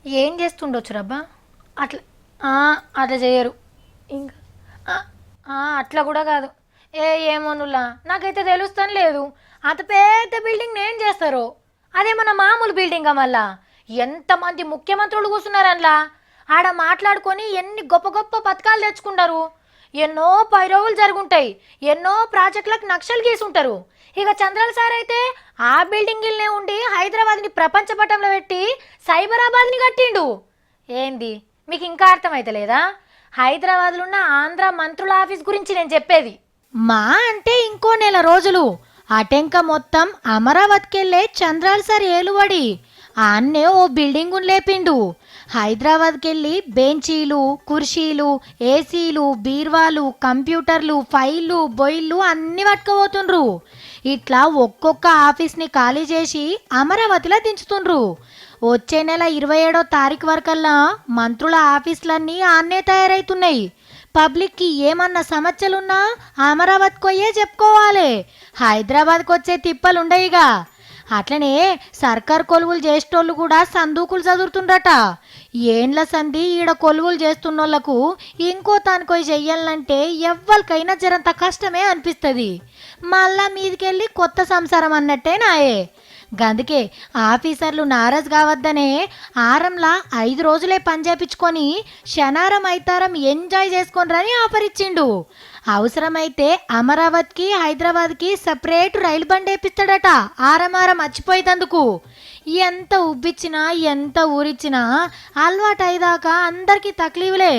ఏం చేస్తుండొచ్చు రబ్బా? అట్లా ఆ, అట్లా చేయరు. ఇంకా ఆ, అట్లా కూడా కాదు. ఏమోనులా నాకైతే తెలుస్తాను లేదు. అంత పెద్ద బిల్డింగ్ ఏం చేస్తారు? అదేమన్నా మామూలు బిల్డింగా మళ్ళా? ఎంతమంది ముఖ్యమంత్రులు కూర్చున్నారు అందులో. ఆడ మాట్లాడుకొని ఎన్ని గొప్ప గొప్ప పథకాలు తెచ్చుకుంటారు. ఎన్నో పైరవులు జరుగుంటాయి. ఎన్నో ప్రాజెక్టులకు నక్షలు గీసుంటారు. ఇక చంద్రాల సార్ అయితే ఆ బిల్డింగిల్నే ఉండి హైదరాబాద్ని ప్రపంచ పటంలో పెట్టి సైబరాబాద్ని కట్టిండు. ఏంది మీకు ఇంకా అర్థమైతలేదా? హైదరాబాద్లో ఉన్న ఆంధ్ర మంత్రుల ఆఫీస్ గురించి నేను చెప్పేది. మా అంటే ఇంకో నెల రోజులు అటెంక మొత్తం అమరావతికెళ్ళే చంద్రాల సార్ ఏలువడి ఆన్నే ఓ బిల్డింగు లేపిండు. హైదరాబాద్కెళ్ళి బెంచీలు, కుర్చీలు, ఏసీలు, బీర్వాలు, కంప్యూటర్లు, ఫైళ్ళు, బొయిళ్ళు అన్ని పట్టుకుపోతుండ్రు. ఇట్లా ఒక్కొక్క ఆఫీస్ని ఖాళీ చేసి అమరావతిలో దించుతుండ్రు. వచ్చే నెల 27వ తారీఖు వరకల్లా మంత్రుల ఆఫీసులన్నీ ఆన్నే తయారైతున్నాయి. పబ్లిక్కి ఏమన్నా సమస్యలున్నా అమరావతికి పోయే చెప్పుకోవాలి. హైదరాబాద్కి వచ్చే తిప్పలుండయిగా. అట్లనే సర్కార్ కొలువులు చేసేటోళ్ళు కూడా సందూకులు చదువుతుండ్రట. ఏండ్ల సంధి ఈడ కొలువులు చేస్తున్నోళ్లకు ఇంకో తానుకోయి చెయ్యాలంటే ఎవ్వరికైనా జరంత కష్టమే అనిపిస్తుంది. మళ్ళా మీదికెళ్ళి కొత్త సంసారం అన్నట్టే నాయే. గందుకే ఆఫీసర్లు నారాజు కావద్దనే ఆరంలా 5 రోజులే పని చేపించుకొని శనారం అయితారం ఎంజాయ్ చేసుకొనిరని ఆఫర్ ఇచ్చిండు. అవసరమైతే అమరావతికి హైదరాబాద్కి సపరేట్ రైలు బండి వేపిస్తాడట ఆరం మర్చిపోయేందుకు. ఎంత ఉబ్బిచ్చినా ఎంత ఊరిచ్చినా అలవాటు అయ్యేదాకా అందరికీ తక్లీఫ్లే.